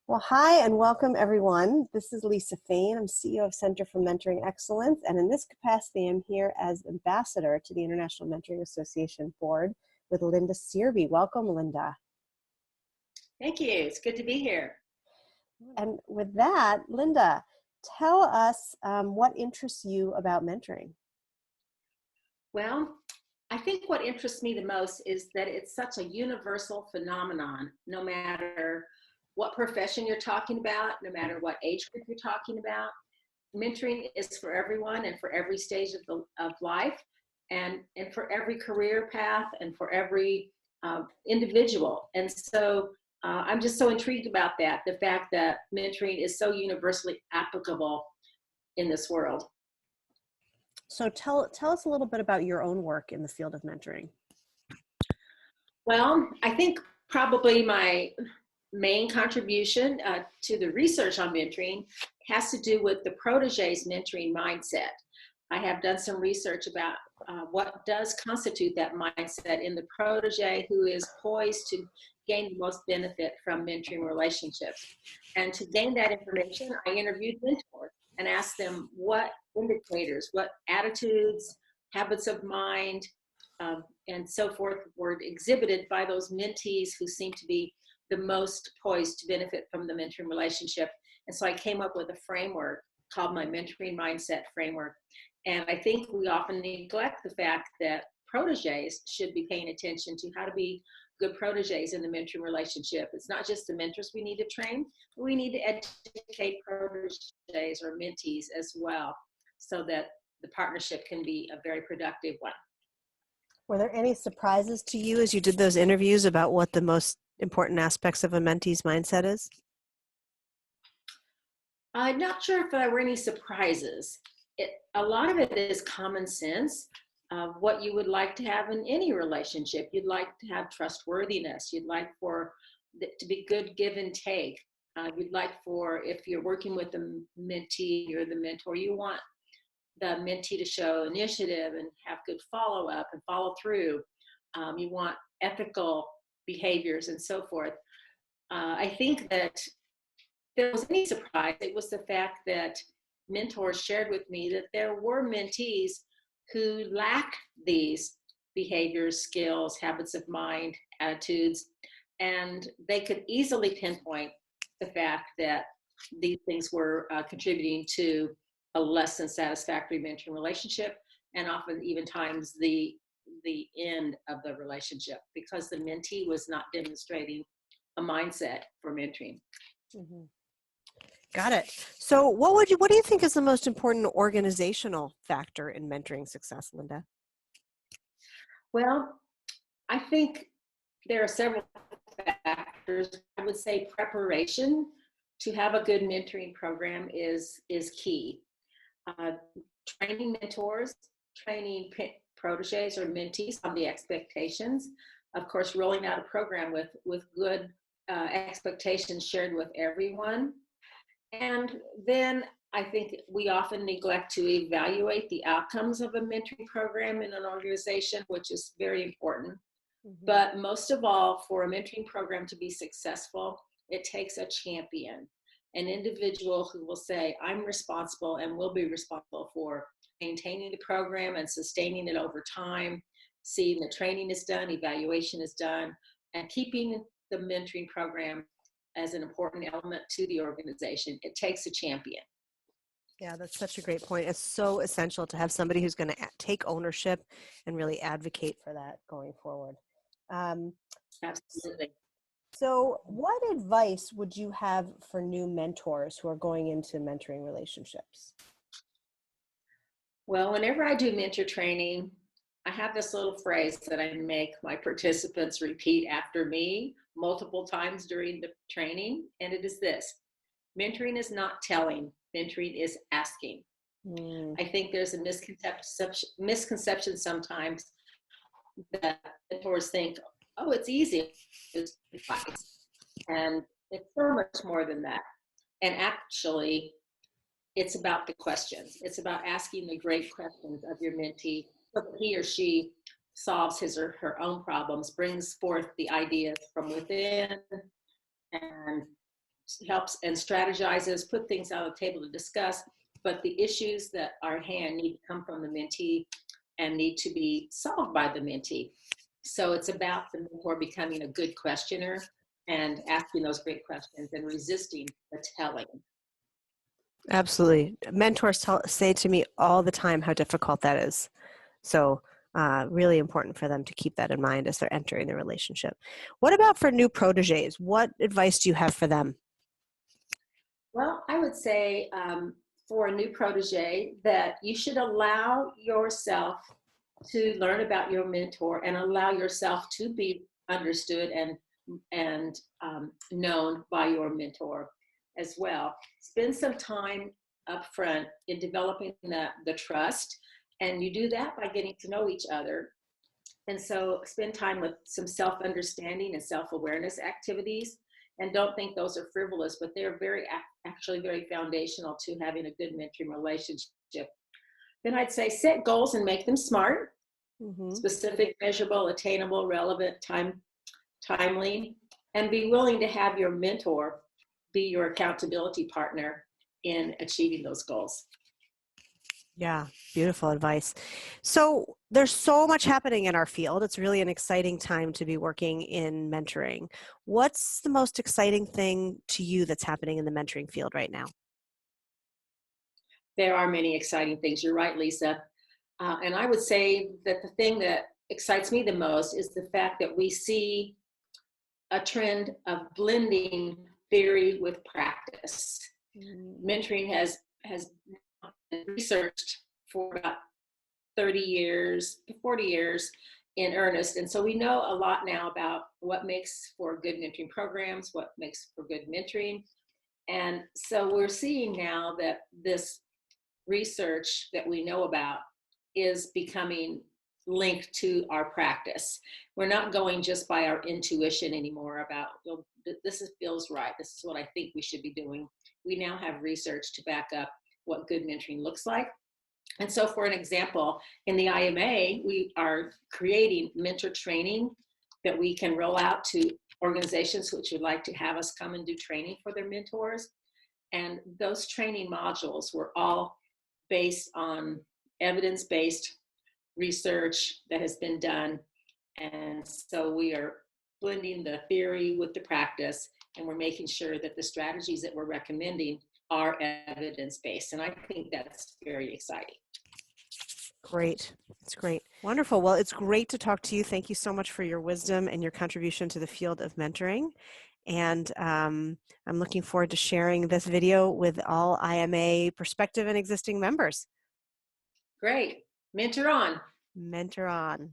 Well, hi and welcome everyone. This is Lisa Fain. I'm CEO of Center for Mentoring Excellence, and in this capacity, I'm here as ambassador to the International Mentoring Association Board with Linda Searby. Welcome, Linda. Thank you. It's good to be here. And with that, Linda, tell us what interests you about mentoring. Well, I think what interests me the most is that it's such a universal phenomenon, no matter what profession you're talking about, no matter what age group you're talking about. Mentoring is for everyone and for every stage of life and for every career path and for every individual. And so I'm just so intrigued about that, the fact that mentoring is so universally applicable in this world. So tell us a little bit about your own work in the field of mentoring. Well, I think probably my main contribution to the research on mentoring has to do with the proteges mentoring mindset. I have done some research about what does constitute that mindset in the protege who is poised to gain the most benefit from mentoring relationships. And to gain that information, I interviewed mentors and asked them what indicators, what attitudes, habits of mind, and so forth were exhibited by those mentees who seem to be the most poised to benefit from the mentoring relationship. And so I came up with a framework called my mentoring mindset framework. And I think we often neglect the fact that proteges should be paying attention to how to be good proteges in the mentoring relationship. It's not just the mentors we need to train, but we need to educate proteges or mentees as well, so that the partnership can be a very productive one. Were there any surprises to you as you did those interviews about what the most important aspects of a mentee's mindset is? I'm not sure if there were any surprises. A lot of it is common sense of what you would like to have in any relationship. You'd like to have trustworthiness. You'd like for it to be good give and take. You'd like for, if you're working with the mentee or the mentor, you want the mentee to show initiative and have good follow-up and follow through. You want ethical behaviors and so forth. I think that if there was any surprise, it was the fact that mentors shared with me that there were mentees who lack these behaviors, skills, habits of mind, attitudes, and they could easily pinpoint the fact that these things were contributing to a less than satisfactory mentoring relationship, and often even times the end of the relationship because the mentee was not demonstrating a mindset for mentoring. Mm-hmm. Got it. So what do you think is the most important organizational factor in mentoring success, Linda? Well, I think there are several factors. I would say preparation to have a good mentoring program is key. Training mentors, training proteges or mentees on the expectations. Of course, rolling out a program with good expectations shared with everyone. And then I think we often neglect to evaluate the outcomes of a mentoring program in an organization, which is very important. Mm-hmm. But most of all, for a mentoring program to be successful, it takes a champion, an individual who will say, I'm responsible and will be responsible for maintaining the program and sustaining it over time, seeing the training is done, evaluation is done, and keeping the mentoring program as an important element to the organization. It takes a champion. Yeah, that's such a great point. It's so essential to have somebody who's going to take ownership and really advocate for that going forward. Absolutely. So what advice would you have for new mentors who are going into mentoring relationships? Well, whenever I do mentor training, I have this little phrase that I make my participants repeat after me multiple times during the training, and it is this: mentoring is not telling, mentoring is asking. I think there's a misconception sometimes that mentors think, oh, it's easy, it's advice. And it's so much more than that. And actually, it's about the questions. It's about asking the great questions of your mentee so that he or she solves his or her own problems, brings forth the ideas from within, and helps and strategizes, put things on the table to discuss, but the issues that are at hand need to come from the mentee and need to be solved by the mentee. So it's about the mentor becoming a good questioner and asking those great questions and resisting the telling. Absolutely. Mentors say to me all the time how difficult that is. So really important for them to keep that in mind as they're entering the relationship. What about for new proteges? What advice do you have for them? Well, I would say for a new protege that you should allow yourself to learn about your mentor and allow yourself to be understood and known by your mentor as well. Spend some time up front in developing the trust, and you do that by getting to know each other. And so spend time with some self-understanding and self-awareness activities. And don't think those are frivolous, but they're actually very foundational to having a good mentoring relationship. Then I'd say set goals and make them SMART, specific, measurable, attainable, relevant, timely, and be willing to have your mentor be your accountability partner in achieving those goals. Yeah, beautiful advice. So there's so much happening in our field. It's really an exciting time to be working in mentoring. What's the most exciting thing to you that's happening in the mentoring field right now? There are many exciting things. You're right, Lisa. And I would say that the thing that excites me the most is the fact that we see a trend of blending theory with practice. Mentoring has been researched for about 30 years, 40 years in earnest. And so we know a lot now about what makes for good mentoring programs, what makes for good mentoring. And so we're seeing now that this research that we know about is becoming linked to our practice. We're not going just by our intuition anymore about, well, feels right. This is what I think we should be doing. We now have research to back up what good mentoring looks like. And so for an example, in the IMA, we are creating mentor training that we can roll out to organizations which would like to have us come and do training for their mentors. And those training modules were all based on evidence-based research that has been done. And so we are blending the theory with the practice, and we're making sure that the strategies that we're recommending are evidence-based. And I think that's very exciting. Great. It's great. Wonderful. Well, it's great to talk to you. Thank you so much for your wisdom and your contribution to the field of mentoring. And I'm looking forward to sharing this video with all IMA prospective and existing members. Great. Mentor on. Mentor on.